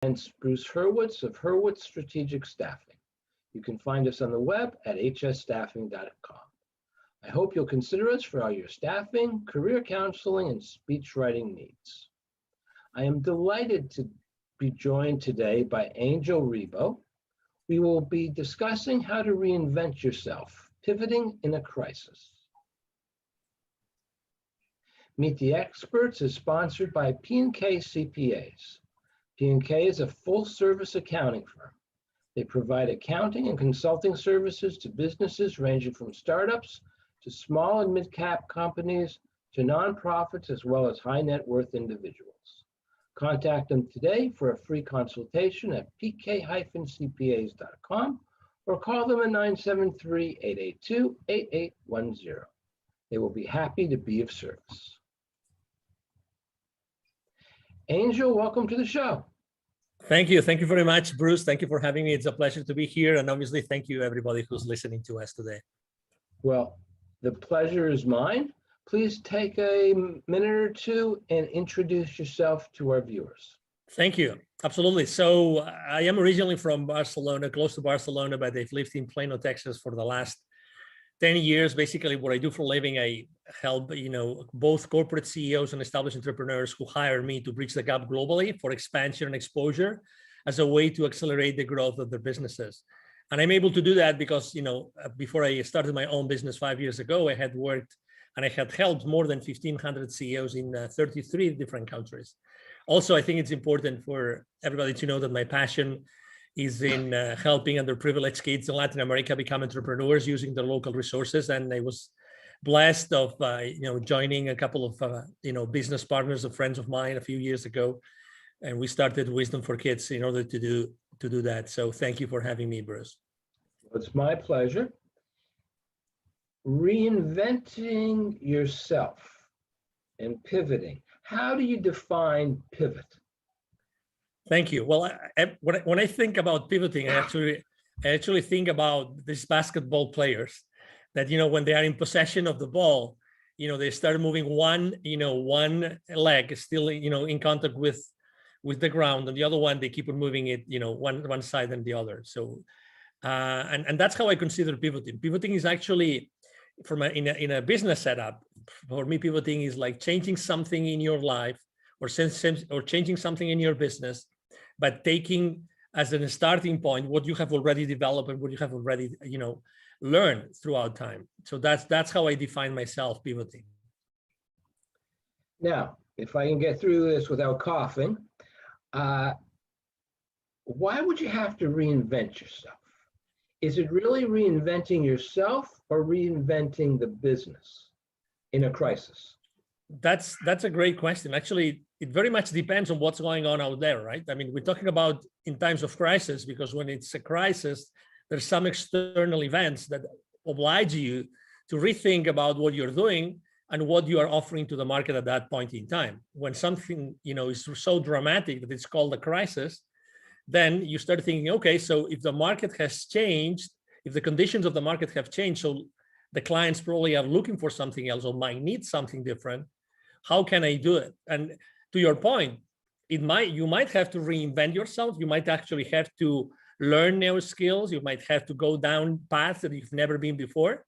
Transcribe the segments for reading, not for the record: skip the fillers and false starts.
It's Bruce Hurwitz of Hurwitz Strategic Staffing. You can find us on the web at hsstaffing.com. I hope you'll consider us for all your staffing, career counseling, and speech writing needs. I am delighted to be joined today by Angel Ribo. We will be discussing how to reinvent yourself, pivoting in a crisis. Meet the Experts is sponsored by P&K CPAs. P&K is a full-service accounting firm. They provide accounting and consulting services to businesses ranging from startups to small and mid-cap companies to nonprofits as well as high-net-worth individuals. Contact them today for a free consultation at pk-cpas.com or call them at 973-882-8810. They will be happy to be of service. Angel, welcome to the show. Thank you. Thank you very much, Bruce. Thank you for having me. It's a pleasure to be here. And obviously, thank you, everybody who's listening to us today. Well, the pleasure is mine. Please take a minute or two and introduce yourself to our viewers. Thank you. Absolutely. So I am originally from Barcelona, close to Barcelona, but I've lived in Plano, Texas for the last 10 years. Basically, what I do for a living, I help both corporate CEOs and established entrepreneurs who hire me to bridge the gap globally for expansion and exposure as a way to accelerate the growth of their businesses. And I'm able to do that because, before I started my own business 5 years ago, I had worked and I had helped more than 1,500 CEOs in 33 different countries. Also, I think it's important for everybody to know that my passion is in helping underprivileged kids in Latin America become entrepreneurs using their local resources. And I was blessed of joining a couple of business partners, of friends of mine a few years ago, and we started Wisdom for Kids in order to do that. So thank you for having me, Bruce. It's my pleasure. Reinventing yourself and pivoting. How do you define pivot? Thank you. Well, when I think about pivoting, I actually think about these basketball players that, when they are in possession of the ball, they start moving one leg is still, in contact with the ground, and the other one, they keep on moving it, one side and the other. So, and that's how I consider pivoting. Pivoting is actually in a business setup. For me, pivoting is like changing something in your life or changing something in your business, but taking as a starting point what you have already developed and what you have already learned throughout time. So that's how I define myself pivoting. Now, if I can get through this without coughing, why would you have to reinvent yourself? Is it really reinventing yourself or reinventing the business in a crisis? That's a great question. Actually, it very much depends on what's going on out there, right? I mean, we're talking about in times of crisis, because when it's a crisis, there's some external events that oblige you to rethink about what you're doing and what you are offering to the market at that point in time. When something, is so dramatic that it's called a crisis, then you start thinking, okay, so if the market has changed, if the conditions of the market have changed, so the clients probably are looking for something else or might need something different. How can I do it? And to your point, you might have to reinvent yourself. You might actually have to learn new skills. You might have to go down paths that you've never been before,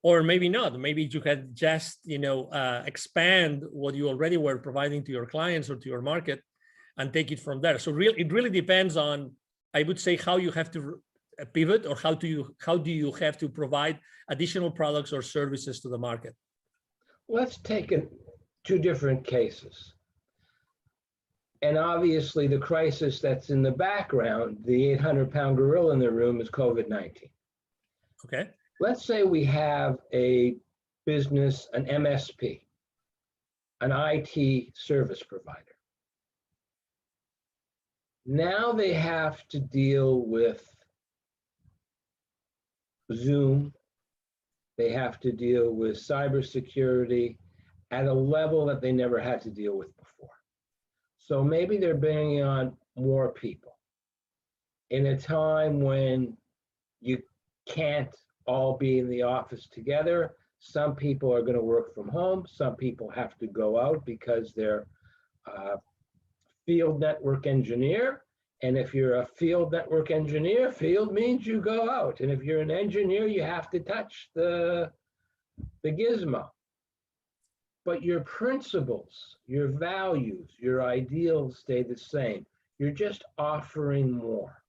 or maybe not. Maybe you can just, expand what you already were providing to your clients or to your market and take it from there. So it really depends on, I would say, how you have to pivot, or how do you have to provide additional products or services to the market. Let's take two different cases. And obviously the crisis that's in the background, the 800-pound gorilla in the room, is COVID-19. Okay. Let's say we have a business, an MSP, an IT service provider. Now they have to deal with Zoom. They have to deal with cybersecurity at a level that they never had to deal with before. So maybe they're bringing on more people in a time when you can't all be in the office together. Some people are going to work from home. Some people have to go out because they're field network engineer And if you're a field network engineer, field means you go out. And if you're an engineer, you have to touch the gizmo. But your principles, your values, your ideals stay the same. You're just offering more.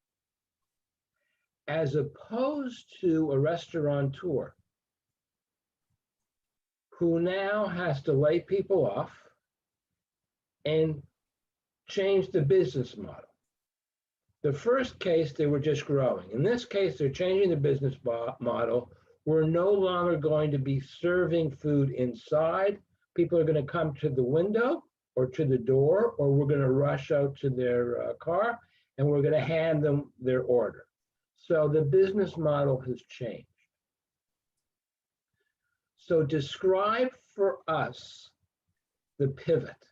As opposed to a restaurateur who now has to lay people off and change the business model. The first case, they were just growing. In this case, they're changing the business model. We're no longer going to be serving food inside. People are going to come to the window or to the door, or we're going to rush out to their car, and we're going to hand them their order. So the business model has changed. So describe for us the pivot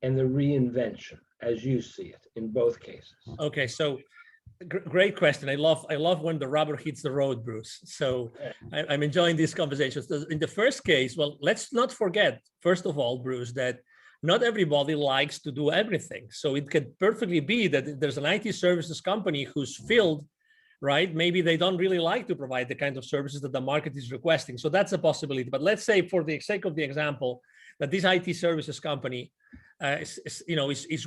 and the reinvention as you see it in both cases. Okay, so great question. I love when the rubber hits the road, Bruce. So I'm enjoying these conversations. In the first case, well, let's not forget, first of all, Bruce, that not everybody likes to do everything. So it could perfectly be that there's an IT services company who's filled, right? Maybe they don't really like to provide the kind of services that the market is requesting. So that's a possibility. But let's say, for the sake of the example, that this IT services company is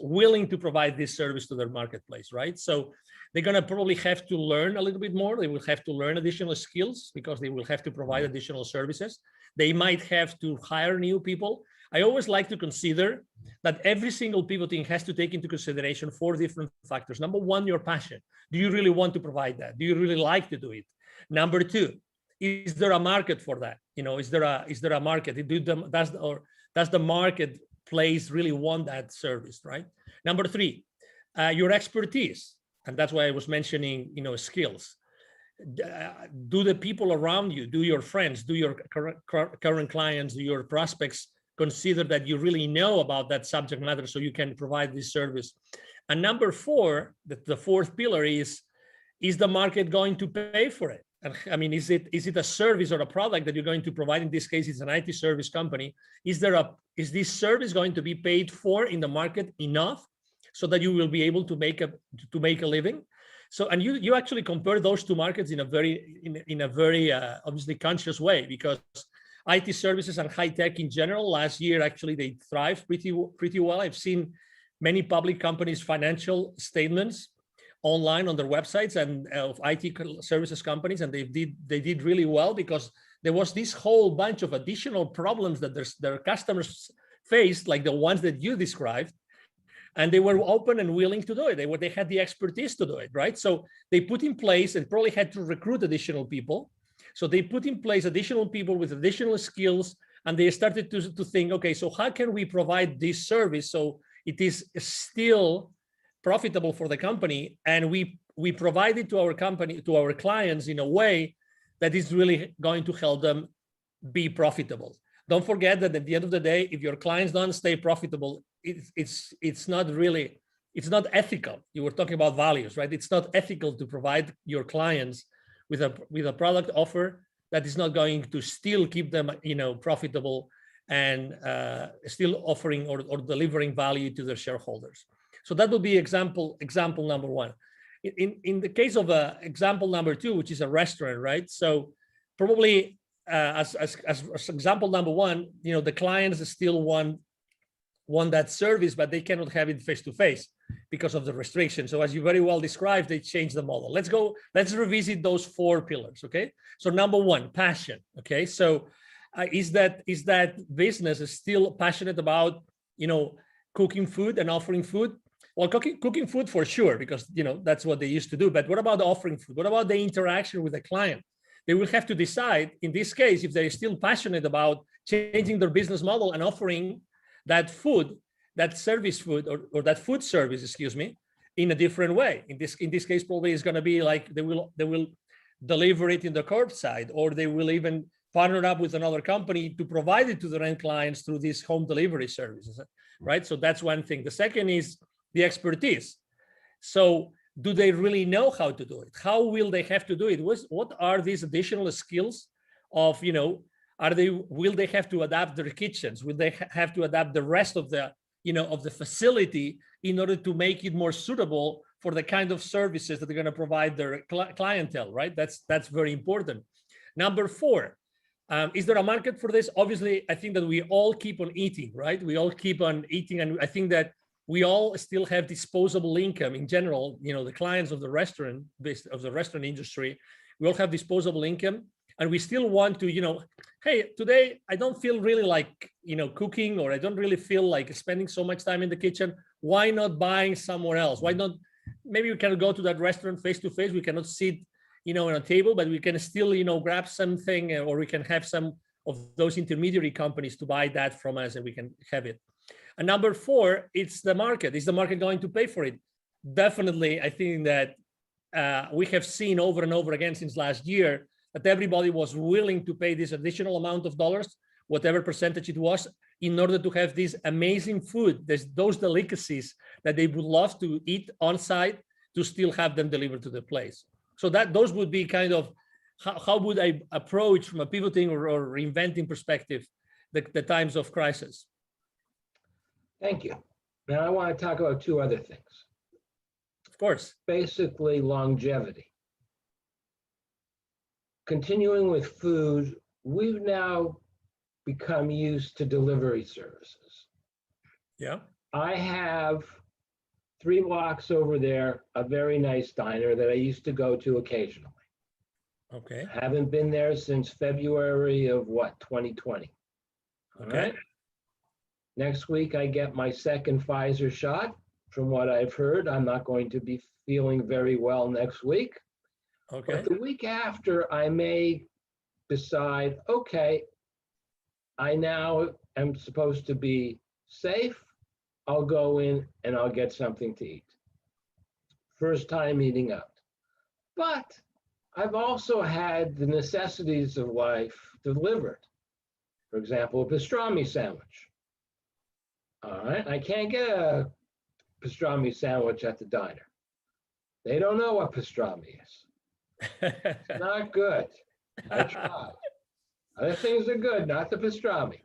willing to provide this service to their marketplace, right? So they're going to probably have to learn a little bit more. They will have to learn additional skills because they will have to provide additional services. They might have to hire new people. I always like to consider that every single pivoting has to take into consideration 4 different factors. Number 1, your passion. Do you really want to provide that? Do you really like to do it? Number 2, is there a market for that? Is there a market? Does the marketplace really want that service, right? Number 3, your expertise, and that's why I was mentioning, skills. Do the people around you, do your friends, do your current clients, do your prospects consider that you really know about that subject matter so you can provide this service? And number 4, the fourth pillar is the market going to pay for it? And I mean, is it a service or a product that you're going to provide? In this case, it's an IT service company. Is this service going to be paid for in the market enough so that you will be able to make a living? So, and you actually compare those 2 markets in a very obviously conscious way, because IT services and high tech in general, last year actually they thrived pretty well. I've seen many public companies' financial statements online on their websites and of IT services companies, and they did really well because there was this whole bunch of additional problems that their customers faced, like the ones that you described, and they were open and willing to do it. They had the expertise to do it, right? So they put in place and probably had to recruit additional people. So they put in place additional people with additional skills, and they started to think, okay, so how can we provide this service so it is still profitable for the company, and we provide it to our clients in a way that is really going to help them be profitable. Don't forget that at the end of the day, if your clients don't stay profitable, it's not ethical. You were talking about values, right? It's not ethical to provide your clients with a product offer that is not going to still keep them profitable and still offering or delivering value to their shareholders. So that would be example number 1. In the case of example number 2, which is a restaurant, right? So probably as example number 1, the clients still want that service, but they cannot have it face to face because of the restrictions. So as you very well described, they changed the model. Let's revisit those 4 pillars. Okay. So number 1, passion. Okay. So is that business is still passionate about cooking food and offering food? Well, cooking food for sure, because that's what they used to do. But what about offering food? What about the interaction with the client? They will have to decide, in this case, if they're still passionate about changing their business model and offering that food, that service food, or that food service, excuse me, in a different way. In this case, probably it's going to be like they will deliver it in the curbside, or they will even partner up with another company to provide it to their end clients through these home delivery services, right? So that's one thing. The second is the expertise. So do they really know how to do it? How will they have to do it? What are these additional skills of, will they have to adapt their kitchens? Will they have to adapt the rest of the of the facility in order to make it more suitable for the kind of services that they're going to provide their clientele, right? That's very important. Number four, is there a market for this? Obviously, I think that we all keep on eating, right? We all keep on eating, and I think that we all still have disposable income in general. The clients of the restaurant industry, we all have disposable income, and we still want to, hey, today I don't feel really like, cooking, or I don't really feel like spending so much time in the kitchen. Why not buying somewhere else? Why not? Maybe we can go to that restaurant face to face. We cannot sit, on a table, but we can still, grab something, or we can have some of those intermediary companies to buy that from us, and we can have it. And number four, it's the market. Is the market going to pay for it? Definitely. I think that we have seen over and over again since last year that everybody was willing to pay this additional amount of dollars, whatever percentage it was, in order to have this amazing food, those delicacies that they would love to eat on site, to still have them delivered to the place. So those would be kind of how would I approach, from a pivoting or reinventing perspective, the times of crisis. Thank you. Now I want to talk about two other things. Of course. Basically, longevity. Continuing with food, we've now become used to delivery services. Yeah. I have 3 blocks over there, a very nice diner that I used to go to occasionally. Okay. Haven't been there since February of 2020. All Okay. right. Next week, I get my second Pfizer shot. From what I've heard, I'm not going to be feeling very well next week. Okay. But the week after, I may decide, okay, I now am supposed to be safe. I'll go in and I'll get something to eat. First time eating out. But I've also had the necessities of life delivered. For example, a pastrami sandwich. All right, I can't get a pastrami sandwich at the diner. They don't know what pastrami is. It's not good. I tried. Other things are good, not the pastrami.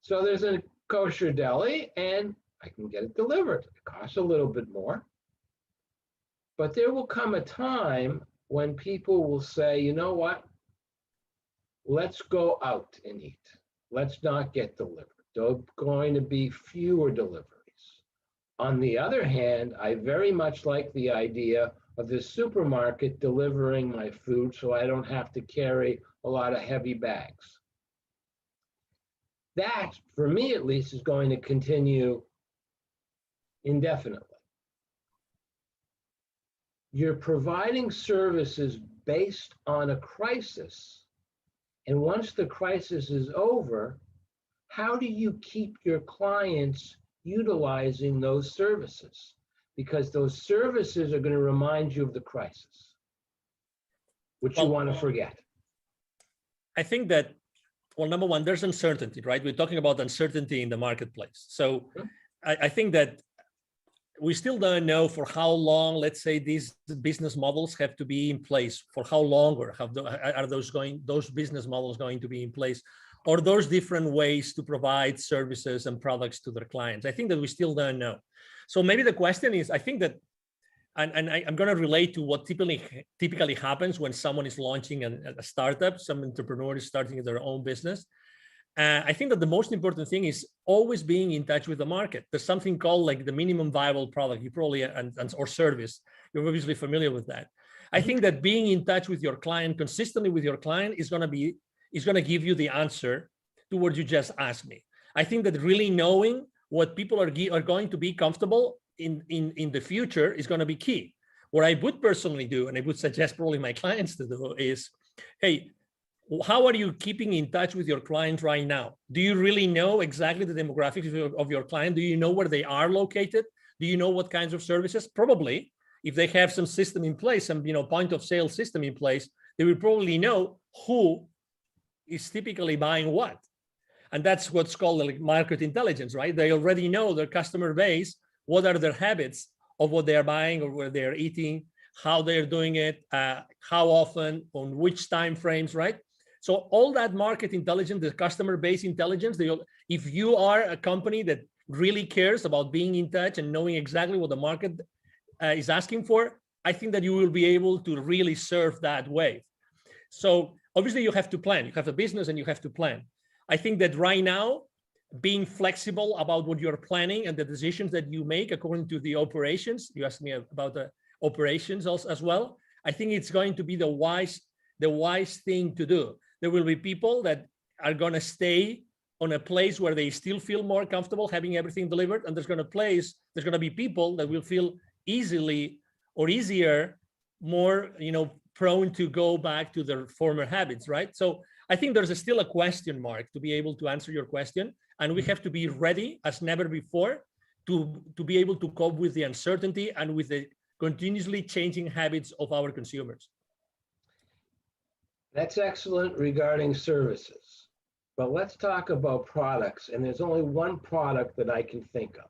So there's a kosher deli, and I can get it delivered. It costs a little bit more. But there will come a time when people will say, you know what? Let's go out and eat. Let's not get delivered. There are going to be fewer deliveries. On the other hand, I very much like the idea of the supermarket delivering my food so I don't have to carry a lot of heavy bags. That, for me at least, is going to continue indefinitely. You're providing services based on a crisis, and once the crisis is over, how do you keep your clients utilizing those services? Because those services are going to remind you of the crisis, which you want to forget. I think that, well, number one, there's uncertainty, right? We're talking about uncertainty in the marketplace. So I think that we still don't know for how long, let's say, these business models have to be in place. For how long, or are those business models going to be in place, or those different ways to provide services and products to their clients? I think that we still don't know. So maybe the question is, I think that, and I'm going to relate to what typically happens when someone is launching a startup, some entrepreneur is starting their own business. I think that the most important thing is always being in touch with the market. There's something called like the minimum viable product. You probably, or service, you're obviously familiar with that. I think that being in touch with your client, consistently with your client, is going to give you the answer to what you just asked me. I think that really knowing what people are going to be comfortable in the future is going to be key. What I would personally do, and I would suggest probably my clients to do, is, hey, how are you keeping in touch with your client right now? Do you really know exactly the demographics of your client? Do you know where they are located? Do you know what kinds of services? Probably, if they have some system in place, some point of sale system in place, they will probably know who is typically buying what. And that's what's called like market intelligence, right? They already know their customer base, what are their habits of what they're buying or where they're eating, how they're doing it, how often, on which time frames, right? So all that market intelligence, the customer base intelligence, if you are a company that really cares about being in touch and knowing exactly what the market is asking for, I think that you will be able to really surf that wave. So obviously you have to plan. You have a business and you have to plan. I think that right now, being flexible about what you're planning and the decisions that you make according to the operations, you asked me about the operations also, as well. I think it's going to be the wise thing to do. There will be people that are going to stay on a place where they still feel more comfortable having everything delivered, and there's going to be people that will feel easily or easier, more prone to go back to their former habits, right? So I think there's still a question mark to be able to answer your question, and we have to be ready as never before to be able to cope with the uncertainty and with the continuously changing habits of our consumers. That's excellent regarding services, but let's talk about products, and there's only one product that I can think of.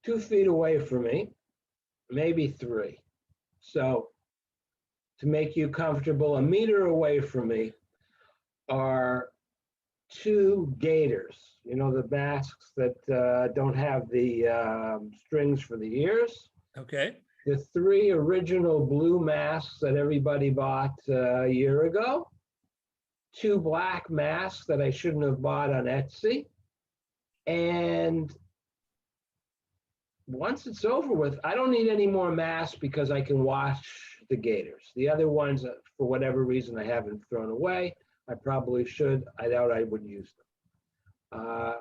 2 feet away from me, maybe 3. So to make you comfortable, 1 meter away from me are 2 gaiters. You know, the masks that don't have the strings for the ears. Okay. The 3 original blue masks that everybody bought a year ago. 2 black masks that I shouldn't have bought on Etsy. And once it's over with, I don't need any more masks because I can wash the gaiters. The other ones, for whatever reason, I haven't thrown away. I probably should. I doubt I would use them.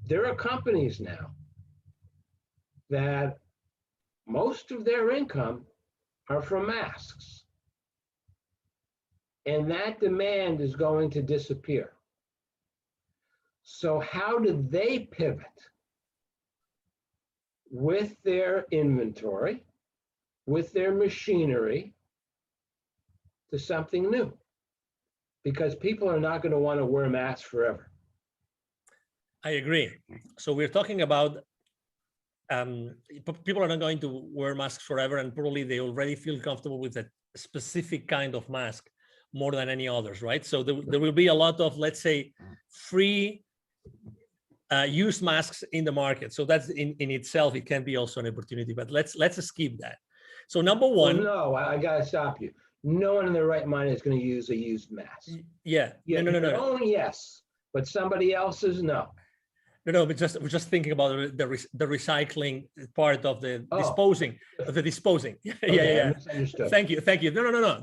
There are companies now that most of their income are from masks. And that demand is going to disappear. So how do they pivot with their inventory, with their machinery, to something new? Because people are not going to want to wear masks forever. I agree. So we're talking about people are not going to wear masks forever, and probably they already feel comfortable with a specific kind of mask more than any others, right? So there will be a lot of, let's say, free use masks in the market. So that's in itself, it can be also an opportunity, but let's skip that. So number one. Well, no, I got to stop you. No one in their right mind is going to use a used mask. Yeah. No. Only yes, but somebody else's, no. No, but we're just thinking about the recycling part of the disposing. Yeah. Misunderstood. Thank you. No.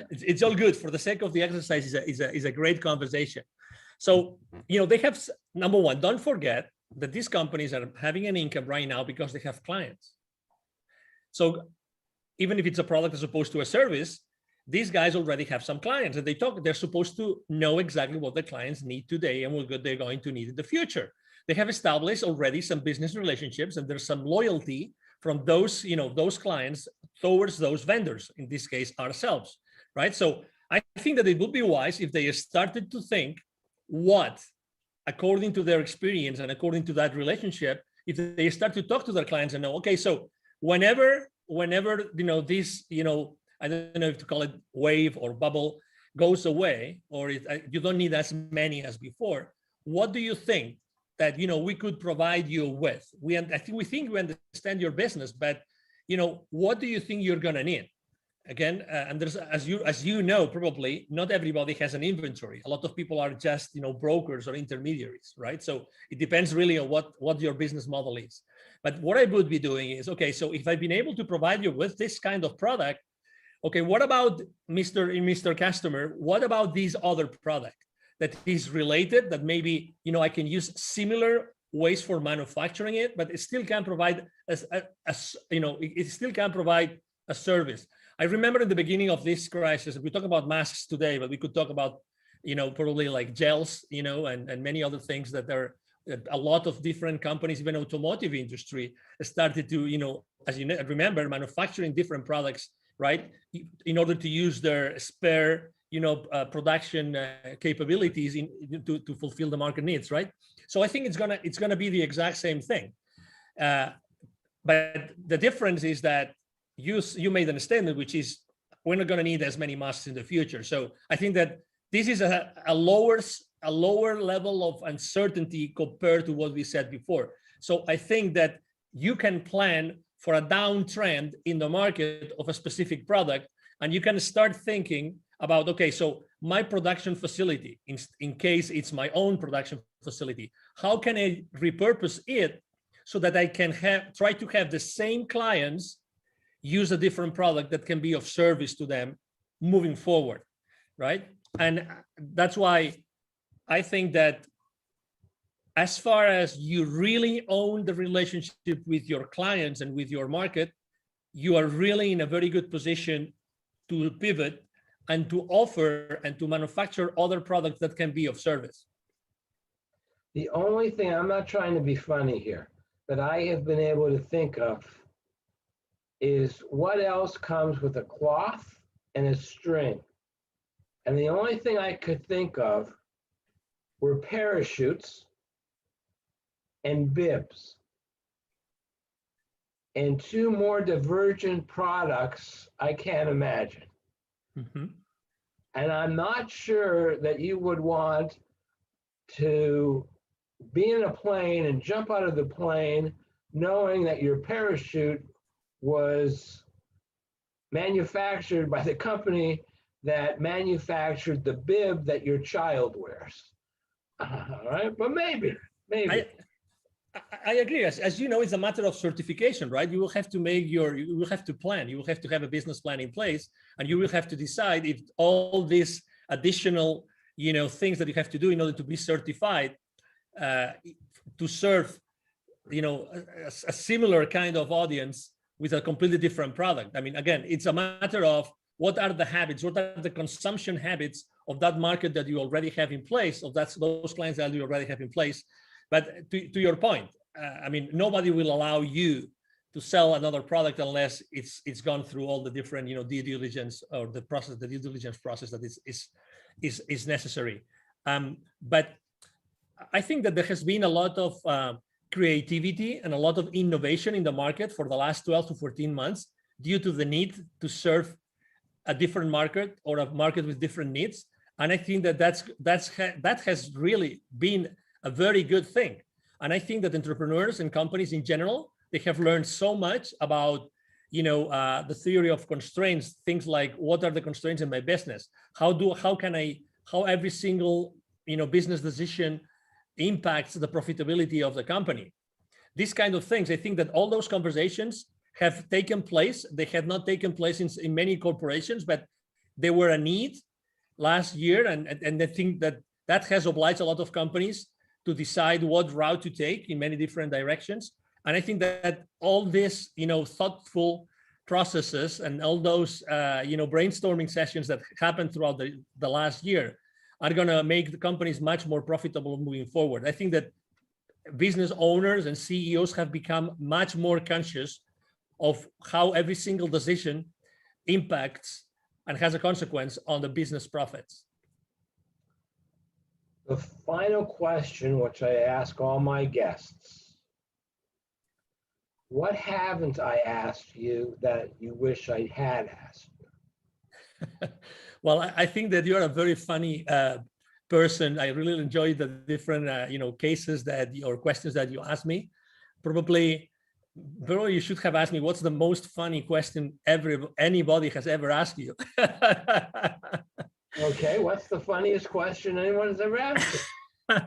It's all good. For the sake of the exercise, is a great conversation. So they have, number one, don't forget that these companies are having an income right now because they have clients. So even if it's a product as opposed to a service, these guys already have some clients, and they're supposed to know exactly what the clients need today and what they're going to need in the future. They have established already some business relationships, and there's some loyalty from those clients towards those vendors, in this case, ourselves, right? So I think that it would be wise if they started to think what, according to their experience and according to that relationship, if they start to talk to their clients and know, okay, so whenever this, I don't know if to call it wave or bubble, goes away, or you don't need as many as before, what do you think that we could provide you with? We think we understand your business, but what do you think you're gonna need? Again, and there's, as you know, probably not everybody has an inventory. A lot of people are just brokers or intermediaries, right? So it depends really on what your business model is. But what I would be doing is, okay, so if I've been able to provide you with this kind of product, okay, what about Mr. Customer? What about this other product that is related, that maybe I can use similar ways for manufacturing it, but it still can provide it still can provide a service. I remember in the beginning of this crisis, we talk about masks today, but we could talk about probably like gels, and many other things that are a lot of different companies, even automotive industry, started to as you remember, manufacturing different products, right, in order to use their spare production capabilities to fulfill the market needs, right? So I think it's gonna be the exact same thing, but the difference is that you made a statement, which is we're not going to need as many masks in the future. So I think that this is a lower level of uncertainty compared to what we said before. So I think that you can plan for a downtrend in the market of a specific product, and you can start thinking about, okay, so my production facility, in case it's my own production facility, how can I repurpose it so that I can try to have the same clients use a different product that can be of service to them moving forward, right? And that's why I think that as far as you really own the relationship with your clients and with your market, you are really in a very good position to pivot and to offer and to manufacture other products that can be of service. The only thing, I'm not trying to be funny here, but I have been able to think of is what else comes with a cloth and a string. And the only thing I could think of were parachutes and bibs. And two more divergent products I can't imagine. Mm-hmm. And I'm not sure that you would want to be in a plane and jump out of the plane knowing that your parachute was manufactured by the company that manufactured the bib that your child wears. All right, but maybe. I agree. As you know, it's a matter of certification, right? You will have to you will have to plan. You will have to have a business plan in place, and you will have to decide if all these additional, things that you have to do in order to be certified to serve, a similar kind of audience with a completely different product. I mean, again, it's a matter of what are the habits, what are the consumption habits of that market that you already have in place, of those clients that you already have in place. But to your point, I mean, nobody will allow you to sell another product unless it's gone through all the different, due diligence or the due diligence process that is necessary. But I think that there has been a lot of creativity and a lot of innovation in the market for the last 12 to 14 months due to the need to serve a different market or a market with different needs. And I think that has really been a very good thing. And I think that entrepreneurs and companies in general, they have learned so much about, the theory of constraints, things like what are the constraints in my business? How every single, business decision impacts the profitability of the company. These kind of things, I think that all those conversations have taken place. They have not taken place in many corporations, but they were a need last year. And I think that has obliged a lot of companies to decide what route to take in many different directions. And I think that all this, thoughtful processes and all those, brainstorming sessions that happened throughout the last year are going to make the companies much more profitable moving forward. I think that business owners and CEOs have become much more conscious of how every single decision impacts and has a consequence on the business profits. The final question, which I ask all my guests, what haven't I asked you that you wish I had asked you? Well, I think that you're a very funny person. I really enjoy the different, cases or questions that you asked me. Probably you should have asked me what's the most funny question anybody has ever asked you. Okay, what's the funniest question anyone has ever asked you?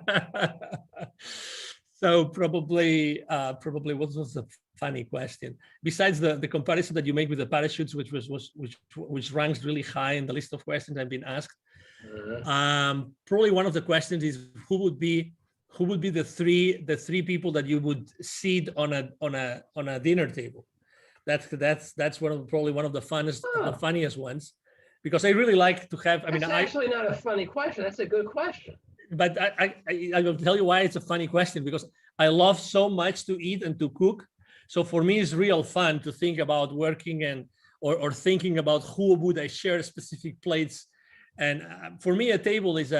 So probably what was the funny question besides the comparison that you make with the parachutes, which ranks really high in the list of questions I've been asked. Probably one of the questions is who would be the three people that you would seat on a dinner table. That's probably one of the funniest ones, because I really like to have. That's actually not a funny question. That's a good question. But I will tell you why it's a funny question, because I love so much to eat and to cook. So for me, it's real fun to think about working or thinking about who would I share specific plates. And for me, a table is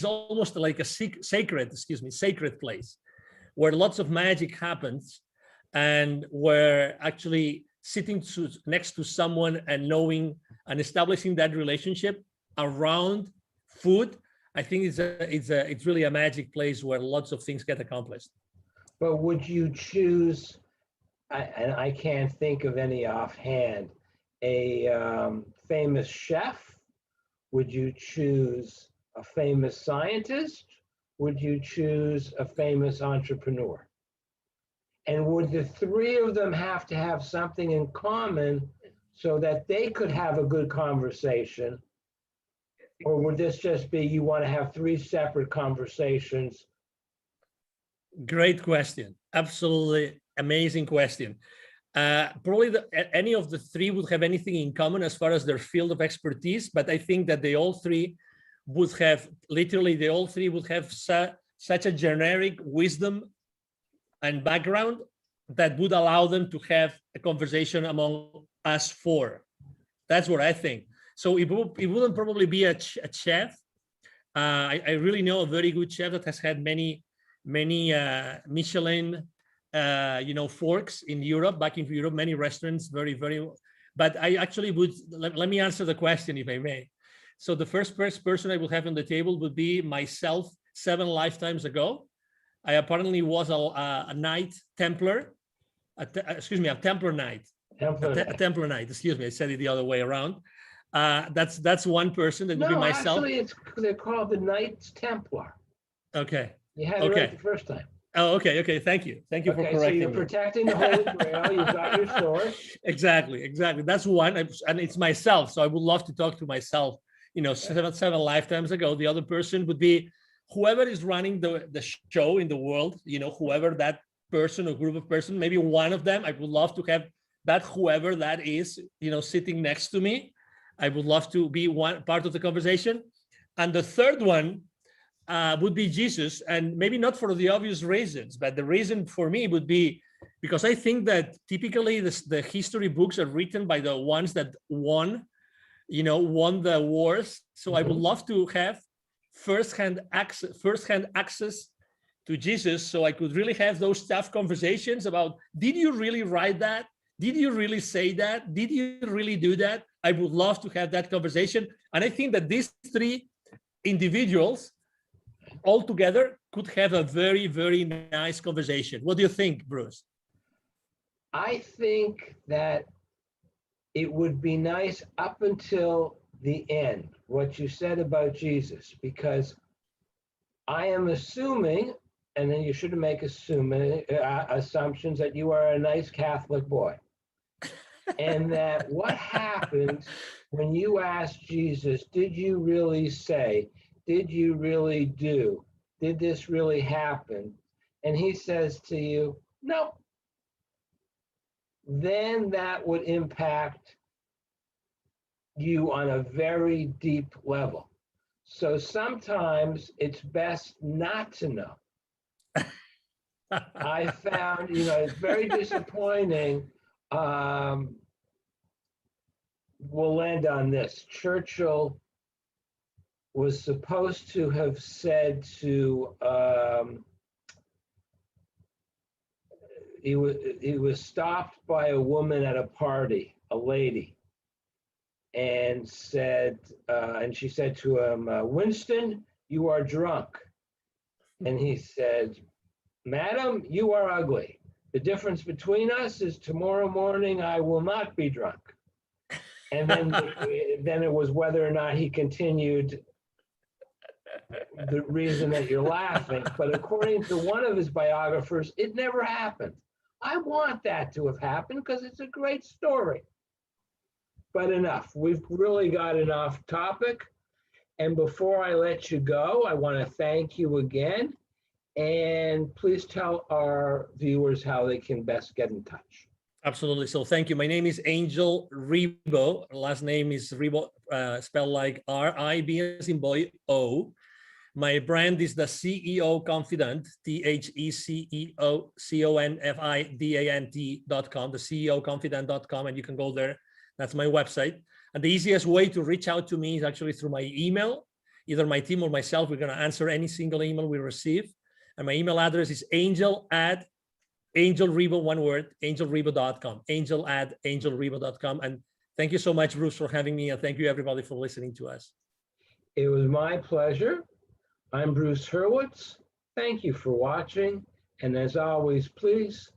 almost like a sacred place where lots of magic happens, and where actually sitting next to someone and knowing and establishing that relationship around food, I think it's really a magic place where lots of things get accomplished. But would you choose, and I can't think of any offhand, a famous chef? Would you choose a famous scientist? Would you choose a famous entrepreneur? And would the three of them have to have something in common so that they could have a good conversation? Or would this just be you want to have three separate conversations? Great question. Absolutely amazing question. Probably any of the three would have anything in common as far as their field of expertise, but I think that they all three would have, literally, they all three would have such a generic wisdom and background that would allow them to have a conversation among us four. That's what I think. So it wouldn't probably be a chef. I really know a very good chef that has had many Michelin forks in Europe, back in Europe, many restaurants, very, but I actually would, let me answer the question if I may. So the first person I would have on the table would be myself 7 lifetimes ago. I apparently was a Knight Templar, a Templar Knight. A Templar Knight, excuse me, I said it the other way around. That's one person, that would be myself. Actually, they're called the Knights Templar. Okay. You had it right the first time. Oh, okay. Thank you for correcting me. So you're protecting the Holy Grail. You've got your sword. Exactly. That's one, and it's myself. So I would love to talk to myself. 7 lifetimes ago. The other person would be whoever is running the show in the world. Whoever that person or group of person. Maybe one of them. I would love to have that whoever that is. Sitting next to me. I would love to be one part of the conversation. And the third one would be Jesus, and maybe not for the obvious reasons, but the reason for me would be because I think that typically the history books are written by the ones that won the wars. So I would love to have firsthand access to Jesus, so I could really have those tough conversations about, did you really write that? Did you really say that? Did you really do that? I would love to have that conversation. And I think that these three individuals all together could have a very, very nice conversation. What do you think, Bruce? I think that it would be nice up until the end, what you said about Jesus, because I am assuming, and then you shouldn't make assumptions, that you are a nice Catholic boy. And that what happens when you ask Jesus, did you really say, did you really do, did this really happen? And he says to you, no. Then that would impact you on a very deep level. So sometimes it's best not to know. I found, it's very disappointing. We'll end on this. Churchill was supposed to have said to, he was stopped by a woman at a party, a lady, and she said to him, Winston, you are drunk. And he said, Madam, you are ugly. The difference between us is tomorrow morning I will not be drunk. And then it was whether or not he continued the reason that you're laughing. But according to one of his biographers, it never happened. I want that to have happened because it's a great story. But enough. We've really got an off topic. And before I let you go, I want to thank you again. And please tell our viewers how they can best get in touch. Absolutely. So thank you. My name is Angel Ribo. Last name is Ribo, spelled like R-I-B as in boy, O. My brand is the CEO Confidant, THECEOCONFIDANT.com, the CEOConfidant.com, and you can go there. That's my website. And the easiest way to reach out to me is actually through my email. Either my team or myself, we're going to answer any single email we receive. And my email address is angel@angelribo, one word, angelribo.com, angel@angelribo.com. And Thank you so much, Bruce, for having me, and thank you everybody for listening to us. It was my pleasure. I'm Bruce Hurwitz. Thank you for watching. And as always, please